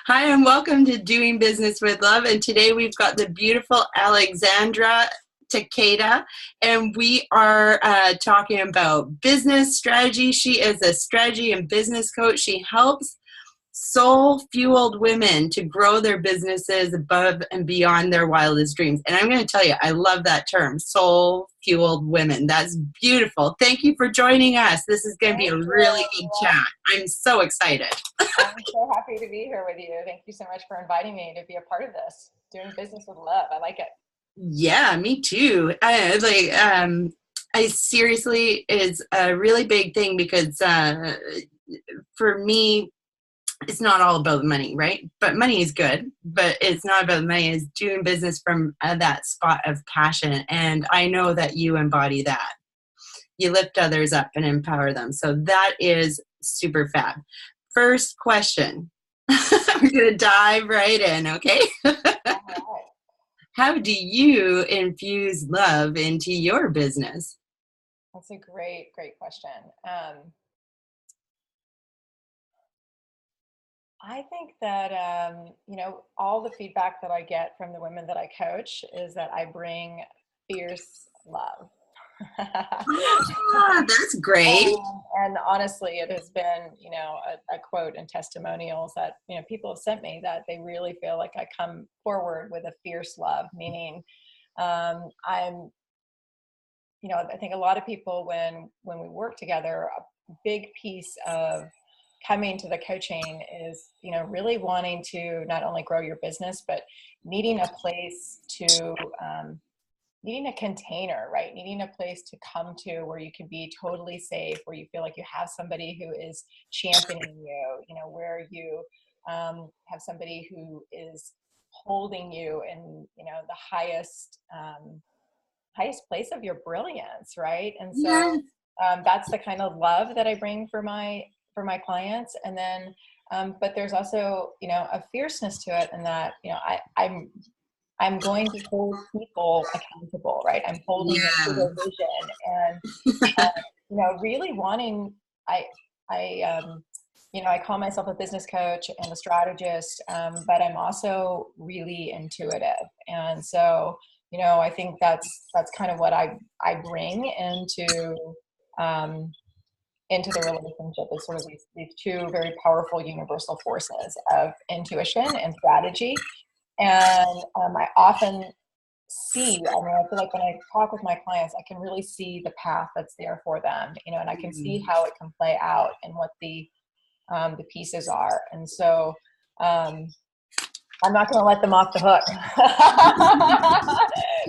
Hi, and welcome to Doing Business with Love. And today we've got the beautiful Alexandra Taketa, and we are talking about business strategy. She is a strategy and business coach. She helps soul-fueled women to grow their businesses above and beyond their wildest dreams. And I'm going to tell you, I love that term, soul-fueled women. That's beautiful. Thank you for joining us. This is going to be a really good chat. I'm so excited. I'm so happy to be here with you. Thank you so much for inviting me to be a part of this. Doing business with love. I like it. Yeah, me too. I seriously, is a really big thing because for me, it's not all about the money, right? But money is good, but it's not about the money. It's doing business from that spot of passion. And I know that you embody that. You lift others up and empower them. So that is super fab. First question. We're going to dive right in, okay? How do you infuse love into your business? That's a great question. I think that, all the feedback that I get from the women that I coach is that I bring fierce love. That's great. And honestly, it has been, a quote and testimonials that, people have sent me that they really feel like I come forward with a fierce love, meaning I think a lot of people, when we work together, a big piece of coming to the coaching is, really wanting to not only grow your business, but needing a place to, needing a container, right? Needing a place to come to where you can be totally safe, where you feel like you have somebody who is championing you, where you have somebody who is holding you in, the highest place of your brilliance, right? And so that's the kind of love that I bring for my clients. And then, but there's also, a fierceness to it, and that, I'm going to hold people accountable, right? I'm holding them to their vision, and really wanting. I call myself a business coach and a strategist, but I'm also really intuitive, and so I think that's kind of what I bring into the relationship, is sort of these two very powerful universal forces of intuition and strategy. And I often see, I feel like when I talk with my clients, I can really see the path that's there for them, and I can see how it can play out and what the pieces are. And so I'm not going to let them off the hook.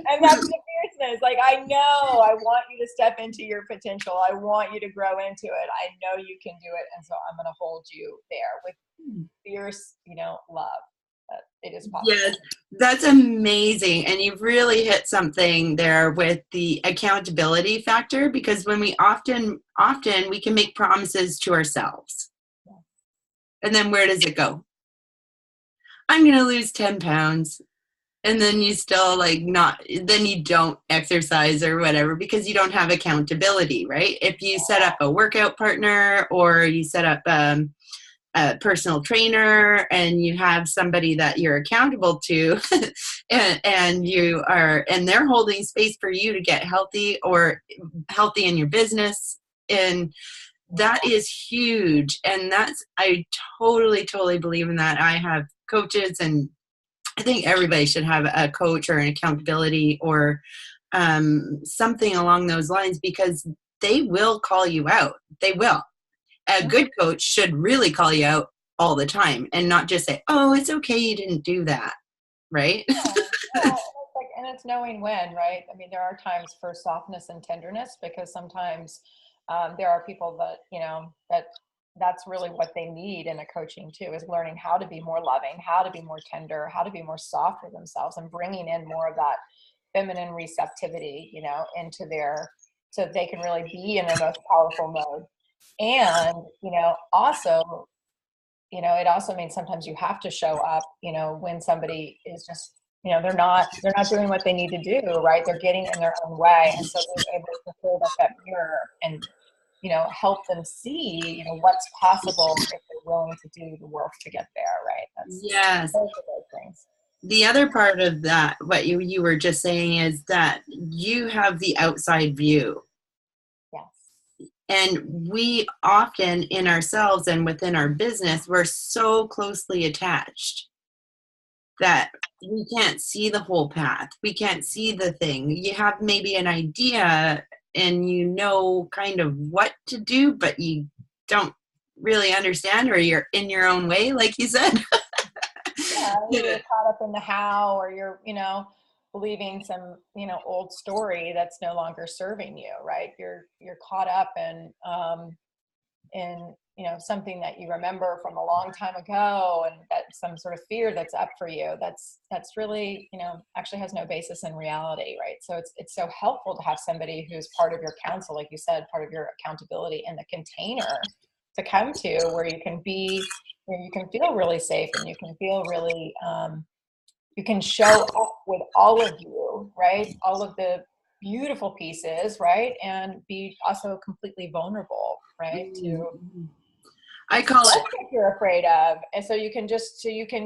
And that's the fierceness. Like, I know I want you to step into your potential. I want you to grow into it. I know you can do it. And so I'm going to hold you there with fierce, love. It is possible. Yes, that's amazing. And you've really hit something there with the accountability factor, because when we often we can make promises to ourselves. Yeah. And then where does it go? I'm going to lose 10 pounds. And then you still then you don't exercise or whatever, because you don't have accountability, right? If you set up a workout partner, or you set up a personal trainer, and you have somebody that you're accountable to, and they're holding space for you to get healthy in your business. And that is huge. And I totally believe in that. I have coaches, and I think everybody should have a coach or an accountability or something along those lines, because they will call you out. They will. A good coach should really call you out all the time, and not just say, oh, it's okay, you didn't do that. Right? Yeah. And it's knowing when, right? There are times for softness and tenderness, because sometimes there are people that, that's really what they need in a coaching too, is learning how to be more loving, how to be more tender, how to be more soft with themselves, and bringing in more of that feminine receptivity, into so they can really be in their most powerful mode. And, also, it also means sometimes you have to show up, when somebody is just, they're not doing what they need to do, right? They're getting in their own way. And so being able to hold up that mirror and, help them see, what's possible if they willing to do the work to get there, right? That's Yes. both of those things. The other part of that, what you were just saying, is that you have the outside view. Yes. And we often in ourselves and within our business, we're so closely attached that we can't see the whole path. We can't see the thing. You have maybe an idea and you know kind of what to do, but you don't really understand, or you're in your own way, like you said. Yeah, you're caught up in the how, or you're, believing some, old story that's no longer serving you, right? You're caught up in something that you remember from a long time ago, and that some sort of fear that's up for you. That's really, actually has no basis in reality, right? So it's so helpful to have somebody who's part of your counsel, like you said, part of your accountability, and the container to come to where you can be, where you can feel really safe, and you can feel really, you can show up with all of you, right? All of the beautiful pieces, right? And be also completely vulnerable, right? To I call it, what you're afraid of. And so you can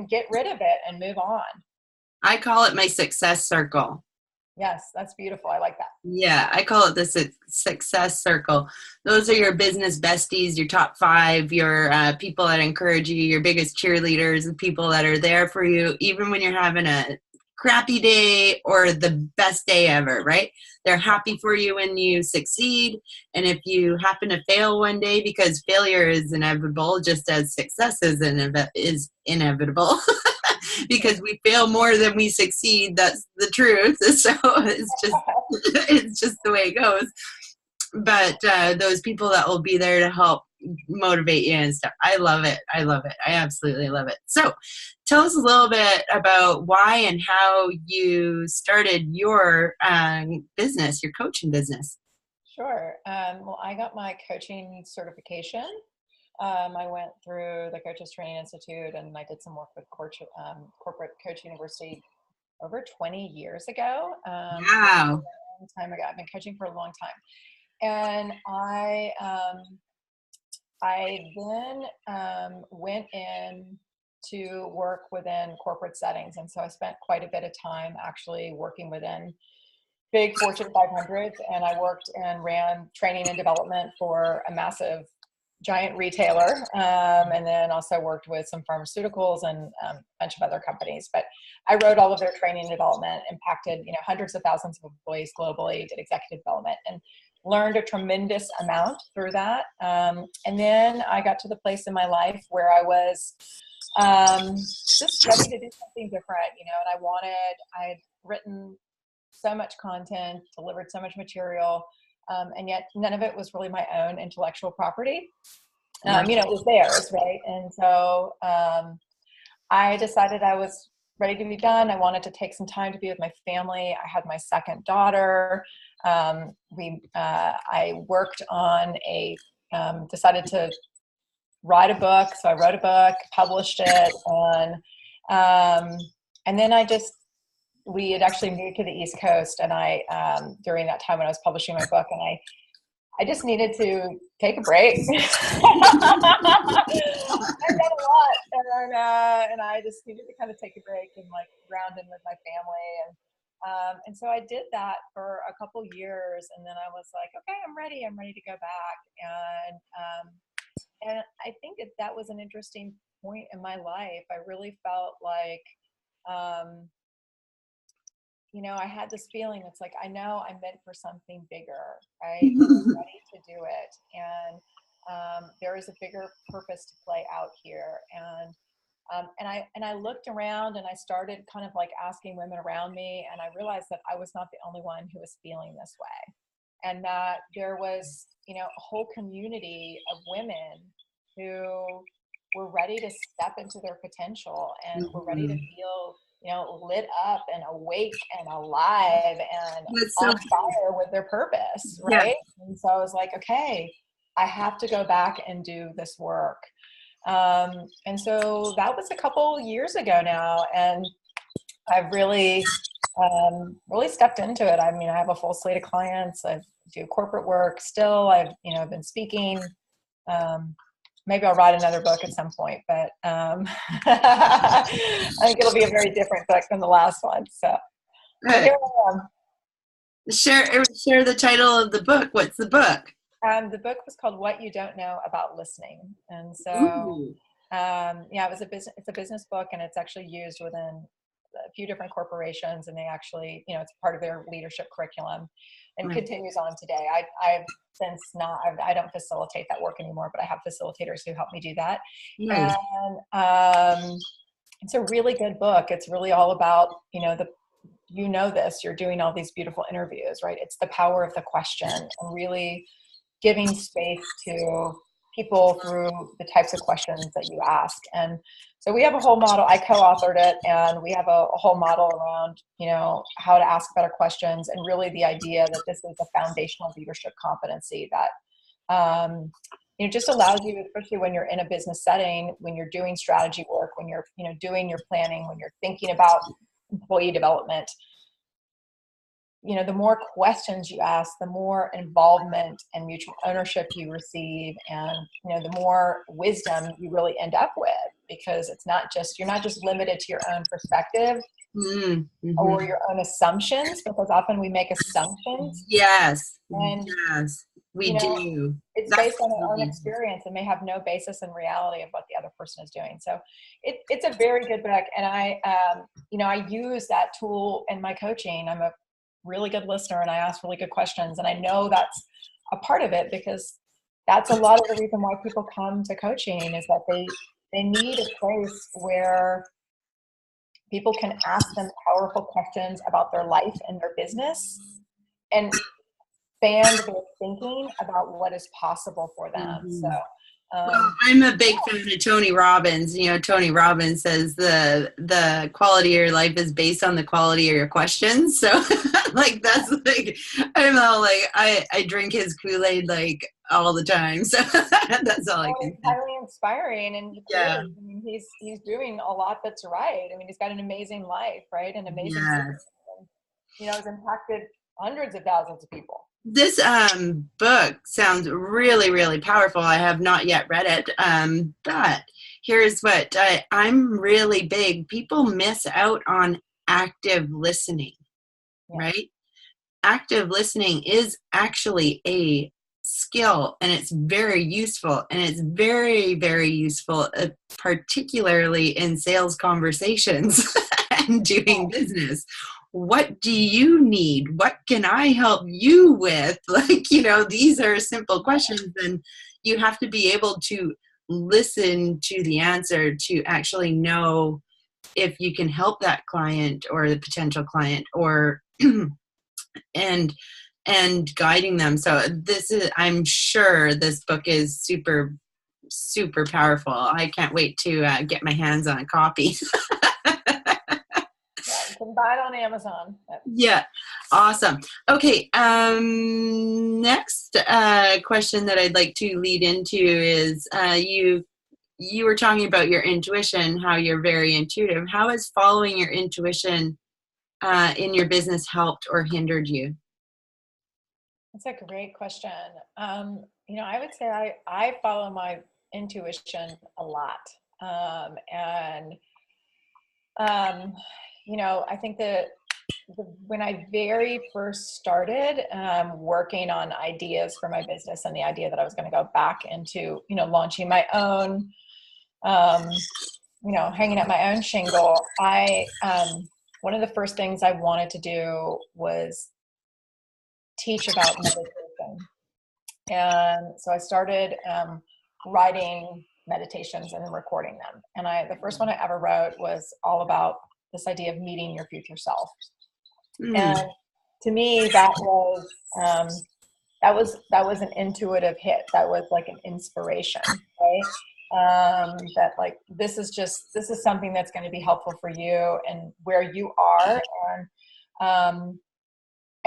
get rid of it and move on. I call it my success circle. Yes, that's beautiful. I like that. Yeah, I call it the success circle. Those are your business besties, your top five, your people that encourage you, your biggest cheerleaders, the people that are there for you, even when you're having a crappy day or the best day ever, right? They're happy for you when you succeed. And if you happen to fail one day, because failure is inevitable, just as success is inevitable. Because we fail more than we succeed. That's the truth. So it's just the way it goes. But those people that will be there to help motivate you and stuff. I love it. I love it. I absolutely love it. So tell us a little bit about why and how you started your business, your coaching business. Sure. Well, I got my coaching certification. I went through the Coaches Training Institute, and I did some work with Corporate Coach University over 20 years ago. Wow. A long time ago. I've been coaching for a long time. And I then went in to work within corporate settings. And so I spent quite a bit of time actually working within big Fortune 500s. And I worked and ran training and development for a massive giant retailer, and then also worked with some pharmaceuticals and a bunch of other companies. But I wrote all of their training and development, impacted hundreds of thousands of employees globally, did executive development, and learned a tremendous amount through that. And then I got to the place in my life where I was just ready to do something different, and I'd written so much content, delivered so much material, and yet none of it was really my own intellectual property. It was theirs, right? And so I decided I was ready to be done. I wanted to take some time to be with my family. I had my second daughter. I worked on decided to write a book. So I wrote a book, published it, and then we had actually moved to the East Coast, and I, during that time when I was publishing my book, and I just needed to take a break. I've done a lot, and I just needed to kind of take a break and like ground in with my family, and so I did that for a couple years, and then I was like, okay, I'm ready to go back, and I think that was an interesting point in my life. I really felt like, I had this feeling, it's like, I know I'm meant for something bigger, right? And I'm ready to do it. And there is a bigger purpose to play out here. And I looked around, and I started kind of like asking women around me, and I realized that I was not the only one who was feeling this way. And that there was, a whole community of women who were ready to step into their potential and were ready to feel lit up and awake and alive and on fire with their purpose, right? Yeah. And so I was like, okay, I have to go back and do this work. And so that was a couple years ago now, and I've really stepped into it. I mean, I have a full slate of clients. I do corporate work still. I've been speaking. maybe I'll write another book at some point, but I think it'll be a very different book than the last one. So here I am. Share the title of the book. What's the book? The book was called "What You Don't Know About Listening," and so it's a business book, and it's actually used within a few different corporations, and they actually, it's part of their leadership curriculum, and continues on today. I don't facilitate that work anymore, but I have facilitators who help me do that. Nice. And it's a really good book. It's really all about, you're doing all these beautiful interviews, right? It's the power of the question and really giving space to people through the types of questions that you ask. And so we have a whole model. I co-authored it, and we have a whole model around, how to ask better questions, and really the idea that this is a foundational leadership competency that just allows you, especially when you're in a business setting, when you're doing strategy work, when you're, doing your planning, when you're thinking about employee development, the more questions you ask, the more involvement and mutual ownership you receive, and the more wisdom you really end up with, because you're not just limited to your own perspective or your own assumptions, because often we make assumptions. Yes. And we do. It's based on our own experience and may have no basis in reality of what the other person is doing. So it's a very good book, and I use that tool in my coaching. I'm a really good listener, and I ask really good questions, and I know that's a part of it, because that's a lot of the reason why people come to coaching, is that they need a place where people can ask them powerful questions about their life and their business, and expand their thinking about what is possible for them. So well, I'm a big fan of Tony Robbins. Tony Robbins says the quality of your life is based on the quality of your questions. So that's I'm all I drink his Kool-Aid all the time. So that's all I can It's highly inspiring, and yeah. I mean, he's doing a lot that's right. I mean, he's got an amazing life, right? An amazing business. And, has impacted hundreds of thousands of people. This book sounds really, really powerful. I have not yet read it, but here's what I'm really big. People miss out on active listening, right? Active listening is actually a skill, and it's very useful, and it's very, very useful, particularly in sales conversations and doing business. What do you need? What can I help you with? These are simple questions, and you have to be able to listen to the answer to actually know if you can help that client or the potential client, or and guiding them. So I'm sure this book is super, super powerful. I can't wait to get my hands on a copy. You can buy it on Amazon. Yeah. Awesome. Okay. Next question that I'd like to lead into is you were talking about your intuition, how you're very intuitive. How has following your intuition in your business helped or hindered you? That's a great question. I would say I follow my intuition a lot. I think that when I very first started working on ideas for my business, and the idea that I was going to go back into, launching my own, hanging up my own shingle, one of the first things I wanted to do was teach about meditation. And so I started writing meditations and then recording them. And the first one I ever wrote was all about this idea of meeting your future self. And to me, that was an intuitive hit. That was like an inspiration, right? That this is something that's going to be helpful for you and where you are. And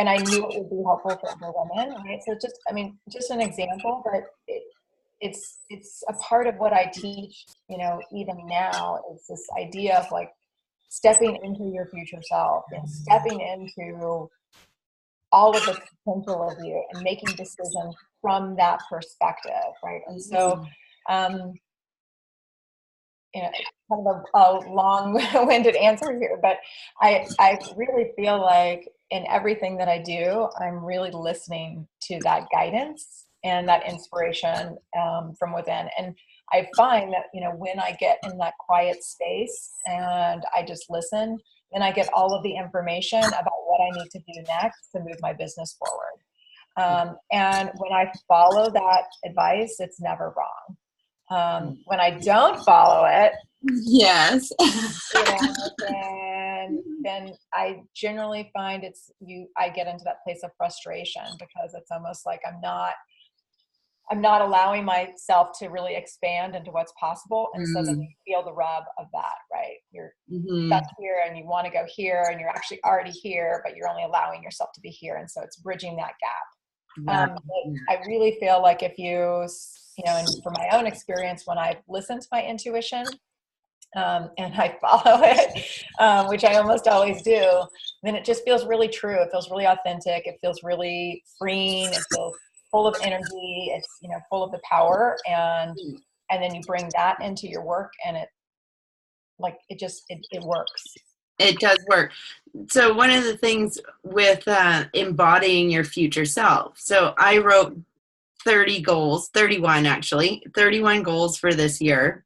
I knew it would be helpful for other women, right? So just an example, but it's a part of what I teach, even now, is this idea of stepping into your future self and stepping into all of the potential of you and making decisions from that perspective, right? And so um, you know, kind of a long-winded answer here, but I really feel like in everything that I do, I'm really listening to that guidance and that inspiration from within. And I find that, you know, when I get in that quiet space and I just listen, then I get all of the information about what I need to do next to move my business forward. And when I follow that advice, it's never wrong. When I don't follow it, Yes. you know, then I generally find I get into that place of frustration because it's almost like I'm not allowing myself to really expand into what's possible. And so then you feel the rub of that, right? You're stuck here and you want to go here and you're actually already here, but you're only allowing yourself to be here. And so it's bridging that gap. I really feel like if you know, and from my own experience, when I listen to my intuition, and I follow it, which I almost always do, then it just feels really true. It feels really authentic. It feels really freeing. It feels full of energy. It's, you know, full of the power. And then you bring that into your work and it works. It does work. So one of the things with embodying your future self. So I wrote 31 goals for this year.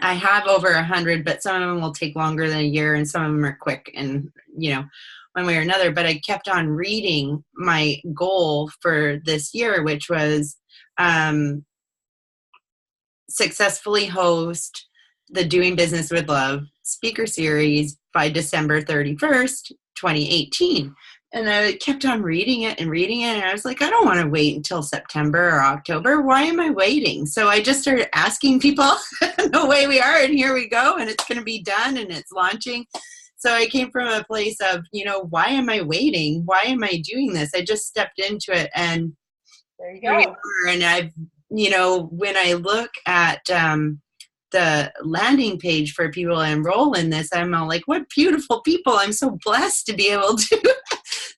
I have over 100, but some of them will take longer than a year and some of them are quick and, you know, one way or another. But I kept on reading my goal for this year, which was successfully host the Doing Business with Love speaker series by December 31st, 2018. And I kept on reading it. And I was like, I don't want to wait until September or October. Why am I waiting? So I just started asking people the way we are. And here we go. And it's going to be done and it's launching. So I came from a place of, you know, why am I waiting? Why am I doing this? I just stepped into it. And there you go. And I've, you know, when I look at the landing page for people to enroll in this, I'm all like, what beautiful people. I'm so blessed to be able to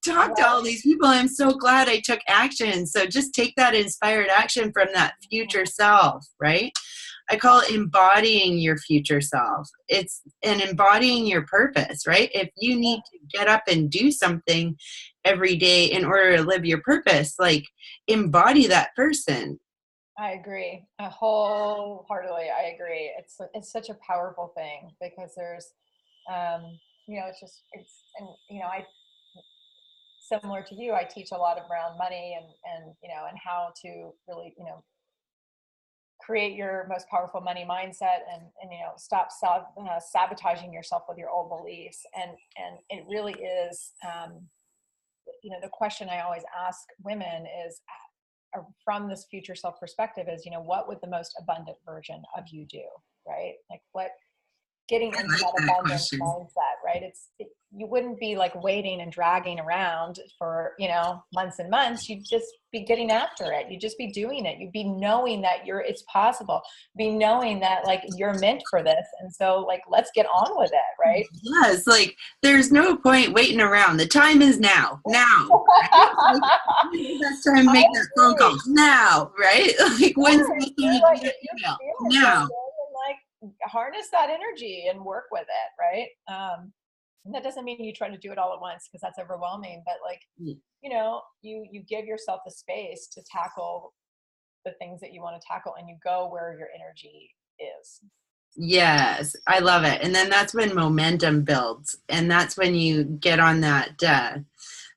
talk to all these people. I'm so glad I took action. So just take that inspired action from that future self, right? I call it embodying your future self. It's and embodying your purpose, right? If you need to get up and do something every day in order to live your purpose, like embody that person. I agree. Wholeheartedly. I agree. It's such a powerful thing because there's, you know, and, you know, similar to you, I teach a lot around money and, you know, and how to really, you know, create your most powerful money mindset and you know, stop sabotaging yourself with your old beliefs. And it really is, you know, the question I always ask women is, from this future self perspective is, you know, what would the most abundant version of you do, right? Like getting into that abundance mindset, right? You wouldn't be like waiting and dragging around for, you know, months and months. You'd just be getting after it. You'd just be doing it. You'd be knowing that it's possible, be knowing that like you're meant for this. And so like, let's get on with it. Right. Yes. Like there's no point waiting around. The time is now, right? Like, the best time to make that phone call now, right? Like when's now. Harness that energy and work with it, right? And that doesn't mean you try to do it all at once because that's overwhelming, but like, you know, you give yourself the space to tackle the things that you want to tackle and you go where your energy is. Yes, I love it. And then that's when momentum builds. And that's when you get on that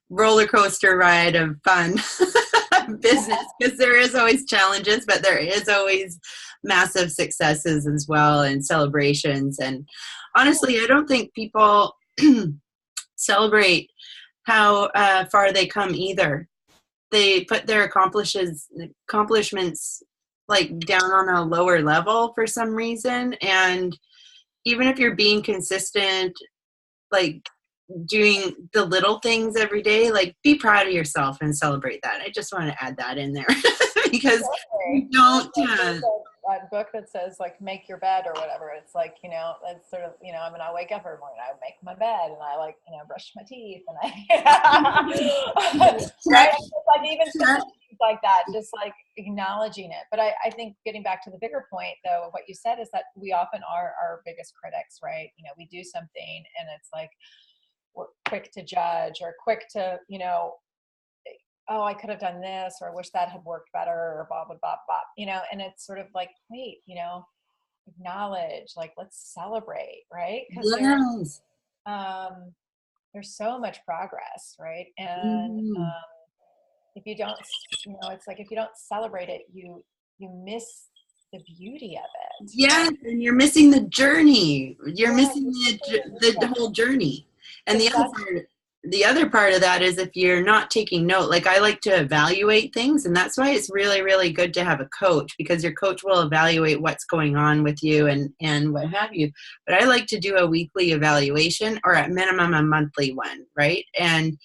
roller coaster ride of fun business, because there is always challenges, but there is always massive successes as well and celebrations. And honestly, I don't think people celebrate how far they come either. They put their accomplishments like down on a lower level for some reason. And even if you're being consistent, like doing the little things every day, like be proud of yourself and celebrate that. I just want to add that in there because we don't a book that says like make your bed or whatever. It's like, you know, it's sort of, you know, I mean, I wake up every morning, I make my bed and I like, you know, brush my teeth and I right? Like even things like that, just like, acknowledging it. But I think getting back to the bigger point though, of what you said, is that we often are our biggest critics, right? You know, we do something and it's like, we're quick to judge or quick to, you know, oh, I could have done this, or I wish that had worked better, or blah, blah, blah, blah, you know, and it's sort of like, wait, you know, acknowledge, like, let's celebrate, right? Because Yes. there's so much progress, right? And Mhm. if you don't, you know, it's like if you don't celebrate it, you miss the beauty of it, Yes, right? and you're missing the journey. You're Yeah, missing you're the whole journey. And exactly. the other part of that is if you're not taking note, like I like to evaluate things, and that's why it's really, really good to have a coach, because your coach will evaluate what's going on with you and what have you. But I like to do a weekly evaluation, or at minimum a monthly one, right? And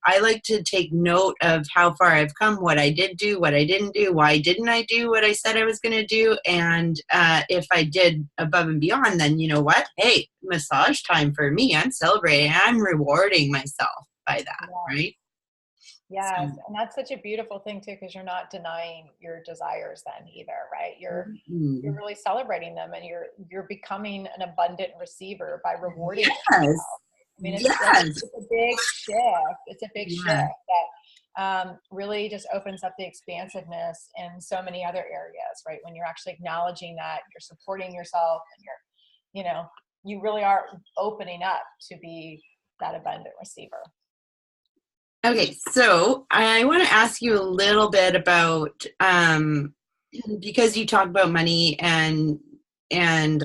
I like to take note of how far I've come, what I did do, what I didn't do, why didn't I do what I said I was going to do, and if I did above and beyond, then you know what? Hey, massage time for me. I'm celebrating. I'm rewarding myself by that, Yeah. right? Yes, So, and that's such a beautiful thing too, because you're not denying your desires then either, right? You're mm, really celebrating them, and you're becoming an abundant receiver by rewarding yes, yourself. I mean, yes, it's a big shift. It's a big shift yeah. that really just opens up the expansiveness in so many other areas, right? When you're actually acknowledging that you're supporting yourself, and you know, you really are opening up to be that abundant receiver. Okay, so I want to ask you a little bit about because you talk about money and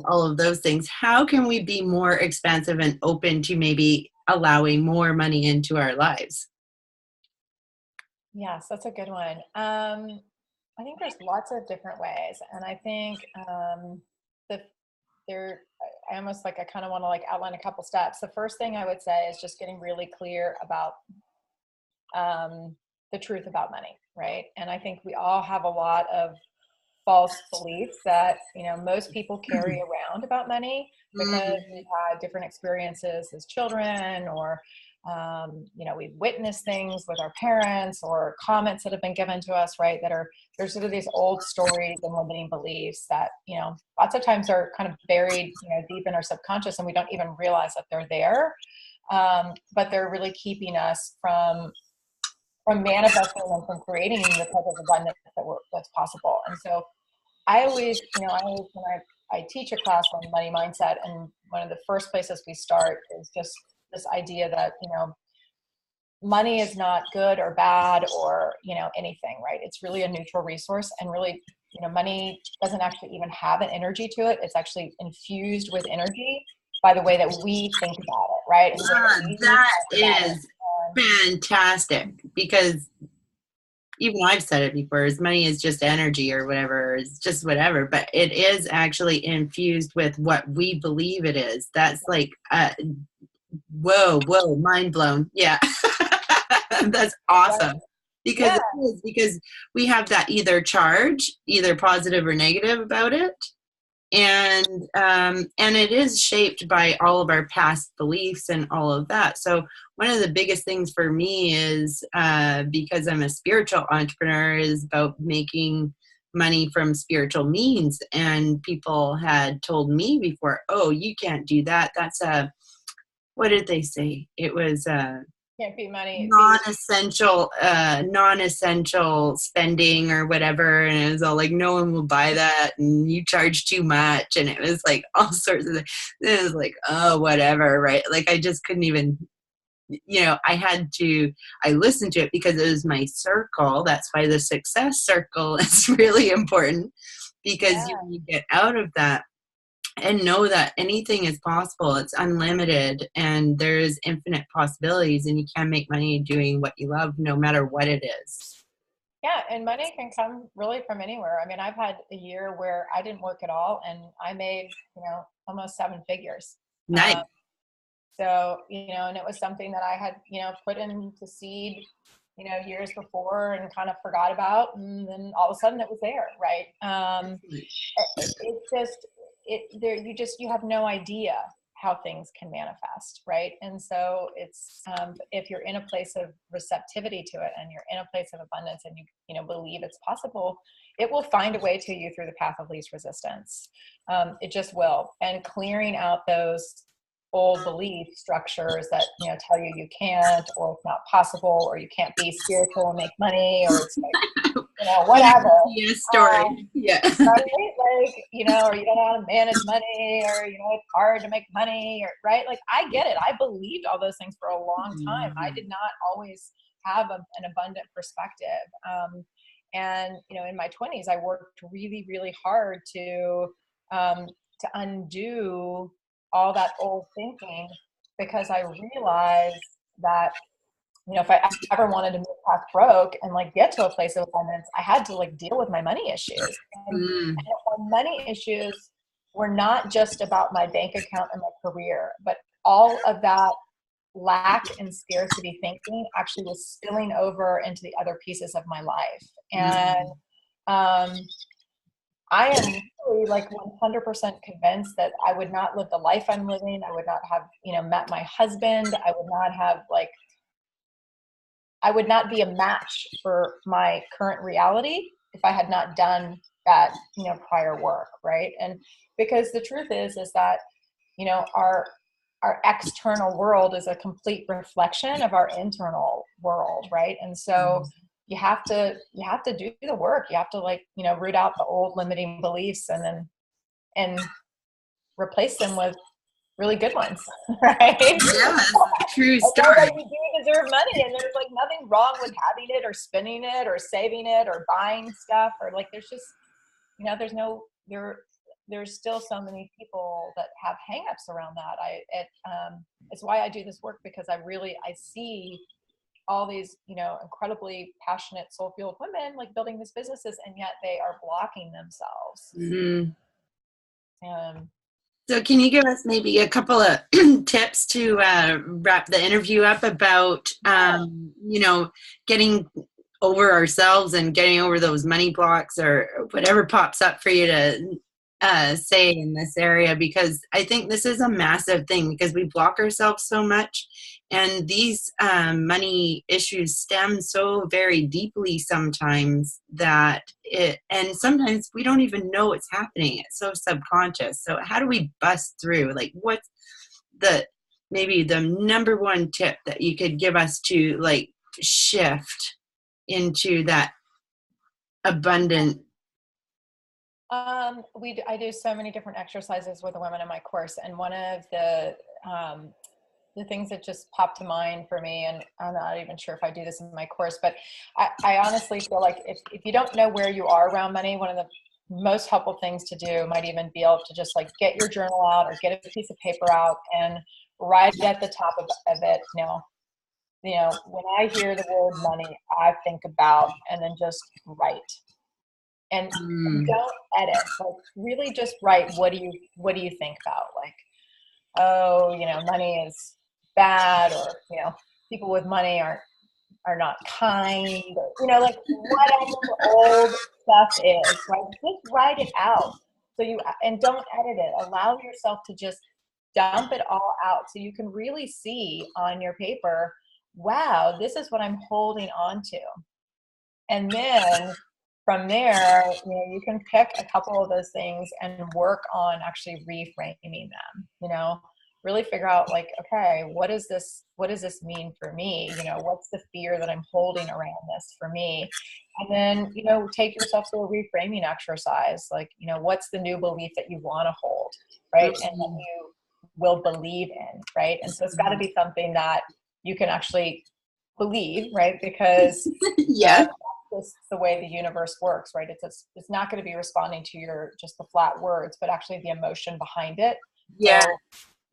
all of those things. How can we be more expansive and open to maybe allowing more money into our lives? Yes, that's a good one. I think there's lots of different ways, and I think the there. I almost like I kind of want to like outline a couple steps. The first thing I would say is just getting really clear about the truth about money, right? And I think we all have a lot of false beliefs that most people carry around about money because we've had different experiences as children, or we've witnessed things with our parents, or comments that have been given to us, right? That are There's sort of these old stories and limiting beliefs that lots of times are kind of buried deep in our subconscious, and we don't even realize that they're there, but they're really keeping us from manifesting and from creating the type of abundance that's possible. And so I always, when I teach a class on money mindset, and one of the first places we start is just this idea that, money is not good or bad or, anything, right? It's really a neutral resource, and really, money doesn't actually even have an energy to it. It's actually infused with energy by the way that we think about it, right? And the way that we That talk about it. is fantastic, because even I've said it before, is money is just energy or whatever, it's just whatever, but it is actually infused with what we believe it is. That's like, whoa, mind blown. Yeah. That's Right. awesome. Because Yeah. it is, because we have that either charge, either positive or negative about it, and it is shaped by all of our past beliefs and all of that. So one of the biggest things for me is, because I'm a spiritual entrepreneur, is about making money from spiritual means. And people had told me before, oh, you can't do that, that's a, what did they say, it was Can't be money. Be non-essential spending or whatever, and it was all like, no one will buy that, and you charge too much, and it was like all sorts of, it was like, oh, whatever, right? Like I just couldn't even, I listened to it because it was my circle. That's why the success circle is really important, because Yeah. you get out of that and know that anything is possible. It's unlimited, and there's infinite possibilities, and you can make money doing what you love, no matter what it is. Yeah, and money can come really from anywhere. I mean, I've had a year where I didn't work at all, and I made, almost seven figures. Nice. Um, so, and it was something that I had, put into seed, years before, and kind of forgot about, and then all of a sudden it was there, right? It's just you have no idea how things can manifest, right? And so it's if you're in a place of receptivity to it, and you're in a place of abundance, and you believe it's possible, it will find a way to you through the path of least resistance. It just will. And clearing out those old belief structures that, you know, tell you you can't, or it's not possible, or you can't be spiritual and make money, or it's like, you know, whatever. Story. Yeah. Right? Like, you know, or you don't know how to manage money, or, you know, it's hard to make money, or, right? Like, I get it. I believed all those things for a long time. I did not always have an abundant perspective. And, you know, in my 20s, I worked really, really hard to undo all that old thinking, because I realized that, you know, if I ever wanted to move past broke and like get to a place of abundance, I had to like deal with my money issues. And my money issues were not just about my bank account and my career, but all of that lack and scarcity thinking actually was spilling over into the other pieces of my life. And I am really like 100% convinced that I would not live the life I'm living. I would not have, you know, met my husband. I would not have I would not be a match for my current reality if I had not done that, you know, prior work. Right. And because the truth is that, you know, our external world is a complete reflection of our internal world. Right. And so you have to do the work. You have to, like, you know, root out the old limiting beliefs and replace them with really good ones. Right. Yeah, true story. Like, you do deserve money, and there's like nothing wrong with having it or spending it or saving it or buying stuff, or like, there's just, you know, there's still so many people that have hangups around that. It's why I do this work, because I see all these, you know, incredibly passionate, soul-fueled women like building these businesses, and yet they are blocking themselves. So can you give us maybe a couple of tips to wrap the interview up about, you know, getting over ourselves and getting over those money blocks, or whatever pops up for you to say in this area? Because I think this is a massive thing, because we block ourselves so much, and these money issues stem so very deeply sometimes and sometimes we don't even know it's happening. It's so subconscious. So how do we bust through? Like, what's maybe the number one tip that you could give us to like shift into that abundant? I do so many different exercises with the women in my course, and one of the things that just popped to mind for me, and I'm not even sure if I do this in my course, but I honestly feel like if you don't know where you are around money, one of the most helpful things to do might even be able to just like get your journal out or get a piece of paper out and write at the top of it, you know, when I hear the word money, I think about, and then just write. And don't edit. Like, really just write, what do you think about? Like, oh, you know, money is bad, or, you know, people with money are not kind, or, you know, like whatever old stuff is, right? Just write it out. And don't edit it. Allow yourself to just dump it all out, so you can really see on your paper, wow, this is what I'm holding on to. And then from there, you know, you can pick a couple of those things and work on actually reframing them, you know, really figure out like, okay, what does this mean for me? You know, what's the fear that I'm holding around this for me? And then, you know, take yourself through a reframing exercise. Like, you know, what's the new belief that you want to hold, right? And that you will believe in, right? And so it's got to be something that you can actually believe, right? Because yeah, that's the way the universe works, right? It's not going to be responding to just the flat words, but actually the emotion behind it. Yeah. So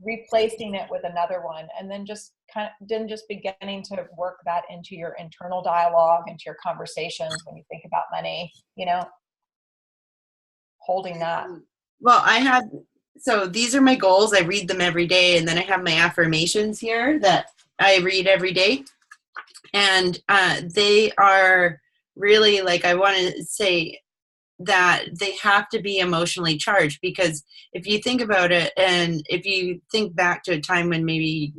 replacing it with another one, and then just beginning to work that into your internal dialogue, into your conversations when you think about money, you know, holding that. Well, so these are my goals. I read them every day, and then I have my affirmations here that I read every day. And they are really, like, I want to say that they have to be emotionally charged, because if you think about it, and if you think back to a time when maybe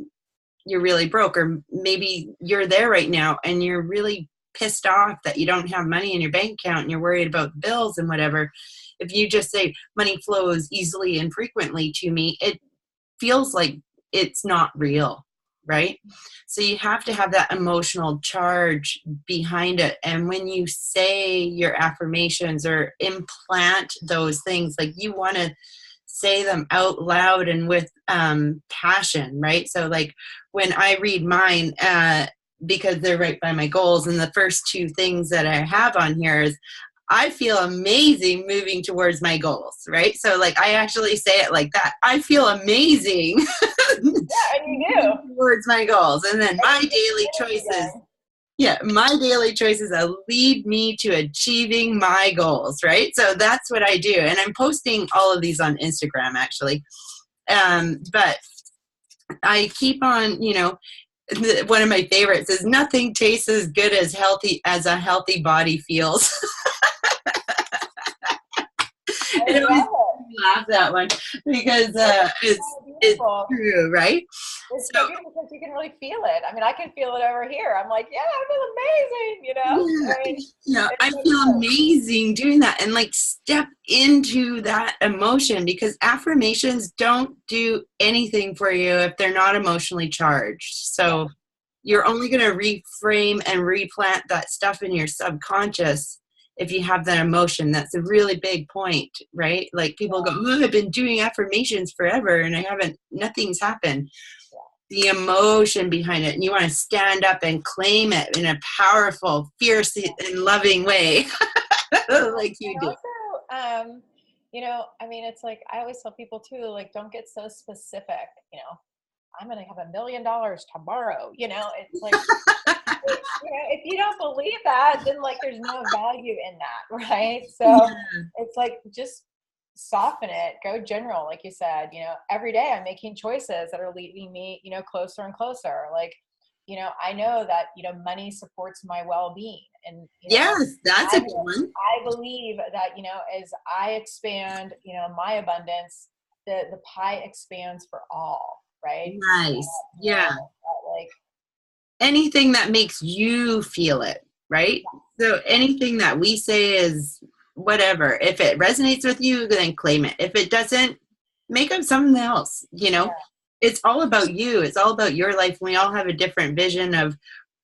you're really broke, or maybe you're there right now and you're really pissed off that you don't have money in your bank account and you're worried about the bills and whatever, if you just say money flows easily and frequently to me, it feels like it's not real, right? So you have to have that emotional charge behind it. And when you say your affirmations or implant those things, like you want to say them out loud and with passion, right? So like when I read mine, because they're right by my goals, and the first two things that I have on here is I feel amazing moving towards my goals, right? So like I actually say it like that. I feel amazing Yeah, and you do. towards my goals. And then my daily choices, my daily choices lead me to achieving my goals, right? So that's what I do. And I'm posting all of these on Instagram actually. But I keep on, one of my favorites is nothing tastes as good as a healthy body feels. I It always love it. laugh that one because it's Beautiful. true, right? It's so So beautiful because you can really feel it. I mean, I can feel it over here. I'm like, yeah, I feel amazing, you know? yeah, I mean, I it's so feel good. amazing doing that and like step into that emotion, because affirmations don't do anything for you if they're not emotionally charged. So you're only going to reframe and replant that stuff in your subconscious if you have that emotion. That's a really big point, right? Like people go, oh, I've been doing affirmations forever and nothing's happened. The emotion behind it, and you want to stand up and claim it in a powerful, fierce, and loving way, like you And do. also, I mean, it's like, I always tell people too, like, don't get so specific, I'm going to have $1 million tomorrow, it's like, if you don't believe that, then like there's no value in that, right? So it's like, just soften it, go general, like you said. Every day I'm making choices that are leading me closer and closer. Like, I know that money supports my well-being, and Yes, that's a I good one. I believe that as I expand my abundance, the pie expands for all, right? Nice. Yeah. Like, Anything that makes you feel it, right? So anything that we say is whatever. If it resonates with you, then claim it. If it doesn't, make up something else. It's all about you. It's all about your life. We all have a different vision of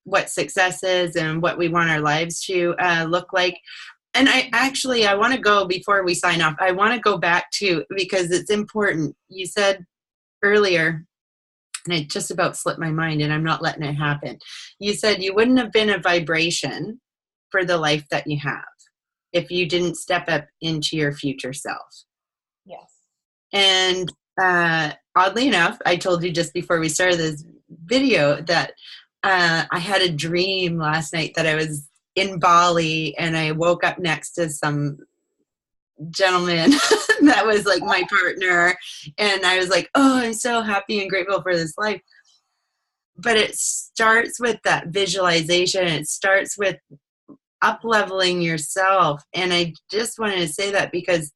what success is and what we want our lives to look like. And I want to go, before we sign off, I want to go back to, because it's important. You said earlier, and it just about slipped my mind and I'm not letting it happen. You said you wouldn't have been a vibration for the life that you have if you didn't step up into your future self. yes. And oddly enough, I told you just before we started this video that I had a dream last night that I was in Bali and I woke up next to some gentleman that was like my partner, and I was like, oh, I'm so happy and grateful for this life. But it starts with that visualization. It starts with up leveling yourself. And I just wanted to say that because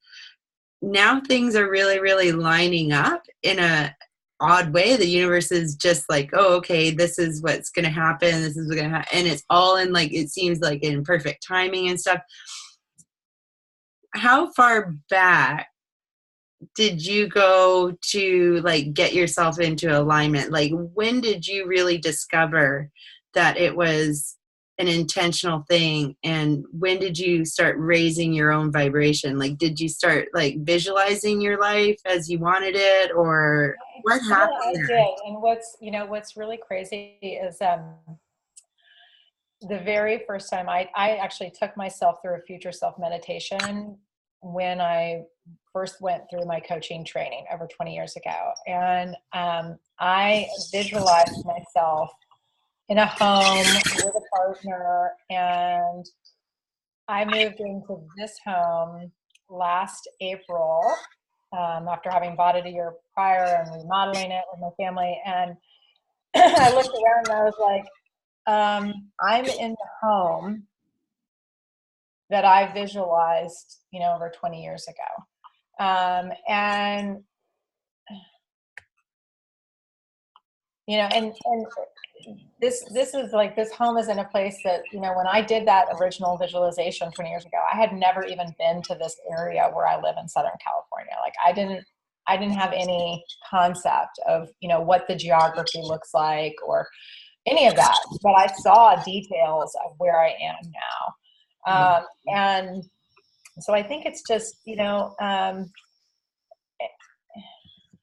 now things are really, really lining up in a odd way. The universe is just like, oh, okay, this is what's going to happen. This is what's going to happen. And it's all in, like, it seems like in perfect timing and stuff. How far back did you go to like get yourself into alignment? Like, when did you really discover that it was an intentional thing, and when did you start raising your own vibration? Like, did you start like visualizing your life as you wanted it, or what Yeah, happened I there? did. And what's really crazy is the very first time I actually took myself through a future self meditation when I first went through my coaching training over 20 years ago. And I visualized myself in a home with a partner, and I moved into this home last April, after having bought it a year prior and remodeling it with my family. And I looked around and I was like, I'm in the home that I visualized, over 20 years ago. And And this is like, this home is in a place that, when I did that original visualization 20 years ago, I had never even been to this area where I live in Southern California. Like I didn't have any concept of, what the geography looks like or any of that, but I saw details of where I am now. And so I think it's just,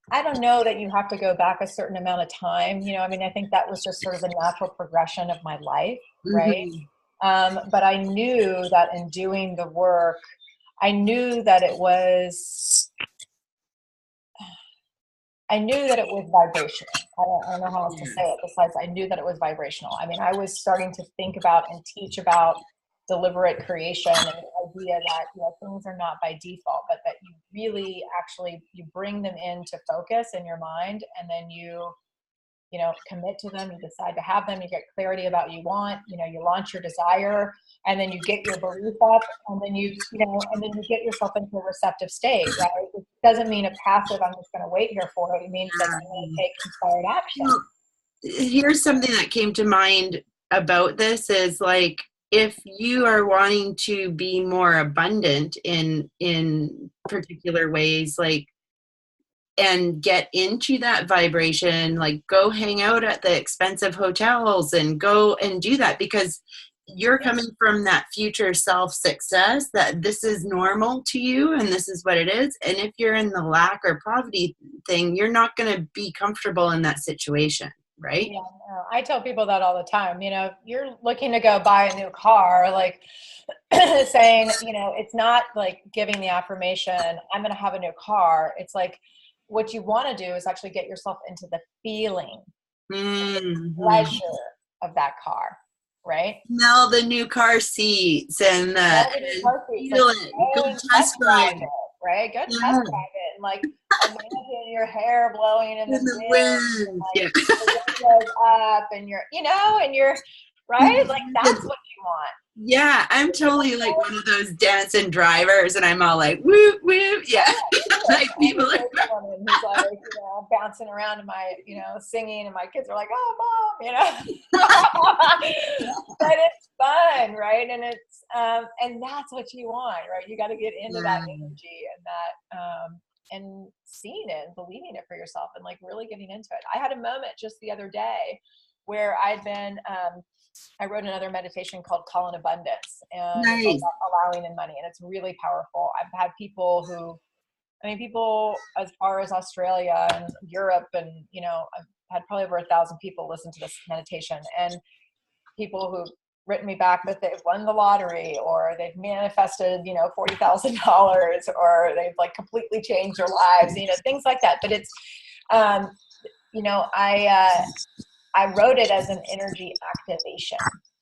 I don't know that you have to go back a certain amount of time. I think that was just sort of the natural progression of my life, right? But I knew that in doing the work, I knew that it was vibrational. I don't know how else to say it besides I knew that it was vibrational. I was starting to think about and teach about deliberate creation and the idea that things are not by default, but that you really actually you bring them into focus in your mind, and then you commit to them, you decide to have them, you get clarity about you launch your desire, and then you get your belief up, and then you get yourself into a receptive state, right? It doesn't mean a passive, I'm just going to wait here for it. It means that I'm going to take inspired action. Well, here's something that came to mind about this is like, if you are wanting to be more abundant in particular ways, like, and get into that vibration, like go hang out at the expensive hotels and go and do that, because you're coming from that future self success, that this is normal to you and this is what it is. And if you're in the lack or poverty thing, you're not going to be comfortable in that situation, right? Yeah, no, I tell people that all the time. If you're looking to go buy a new car, like saying, it's not like giving the affirmation, I'm going to have a new car. It's like, what you want to do is actually get yourself into the feeling, the pleasure of that car, right? Smell the new car seats and feel it. Go test drive it, right? Go test drive it, and like imagine your hair blowing in the wind, and, like, the wind goes up, and you're right, like that's what you want. Yeah, I'm totally like one of those dancing drivers, and I'm all like, whoop, whoop, yeah. Like people are who's like, bouncing around and singing, and my kids are like, oh, mom, but it's fun, right? And it's, and that's what you want, right? You got to get into that energy and that, and seeing it and believing it for yourself and like really getting into it. I had a moment just the other day where I'd been, I wrote another meditation called Call in Abundance, and it's about allowing in money, and it's really powerful. I've had people as far as Australia and Europe, and I've had probably over 1,000 people listen to this meditation, and people who've written me back that they've won the lottery, or they've manifested $40,000, or they've like completely changed their lives, things like that. But it's I wrote it as an energy activation.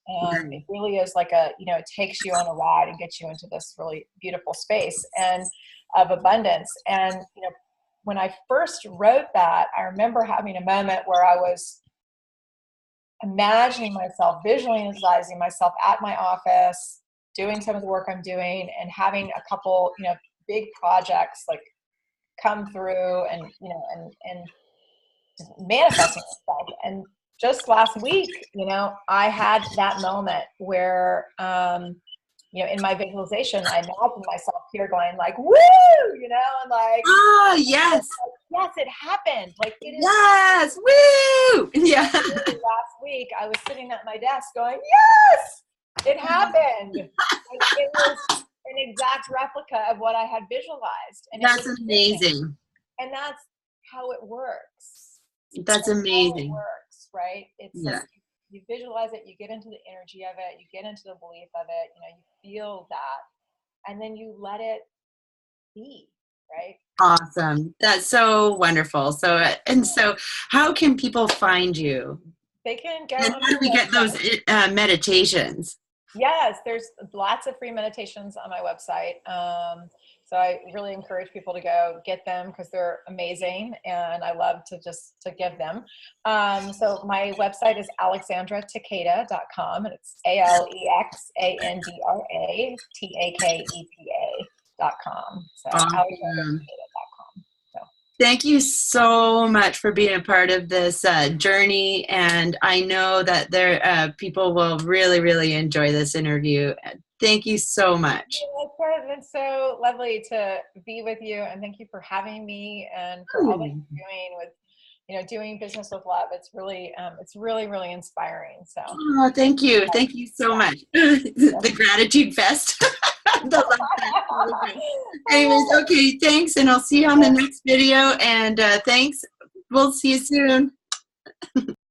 And it really is like it takes you on a ride and gets you into this really beautiful space and of abundance. And, when I first wrote that, I remember having a moment where I was imagining myself, visualizing myself at my office, doing some of the work I'm doing, and having a couple, big projects like come through, and, and just manifesting itself. And just last week, I had that moment where, in my visualization, I imagined myself here going like, woo, and like, oh, yes. Yes, it happened. Like it is. Yes, woo. Yeah. Last week, I was sitting at my desk going, yes, it happened. It was an exact replica of what I had visualized. And that's amazing. And that's how it works. That's amazing. How it works, right? It's like you visualize it, you get into the energy of it, you get into the belief of it, you feel that, and then you let it be, right? Awesome. That's so wonderful. So how can people find you? They can go. And how do we get those meditations? Yes, there's lots of free meditations on my website. So I really encourage people to go get them because they're amazing, and I love to give them. So my website is alexandrataketa.com, and it's ALEXANDRATAKETA.com. So awesome. alexandrataketa.com. So Thank you so much for being a part of this journey, and I know that people will really, really enjoy this interview. Thank you so much. It's so lovely to be with you, and thank you for having me and for all that you're doing with, doing business with love. It's really, really inspiring. So, oh, thank you so much. The gratitude fest. The love fest. Anyways, okay, thanks, and I'll see you on the next video. And thanks. We'll see you soon.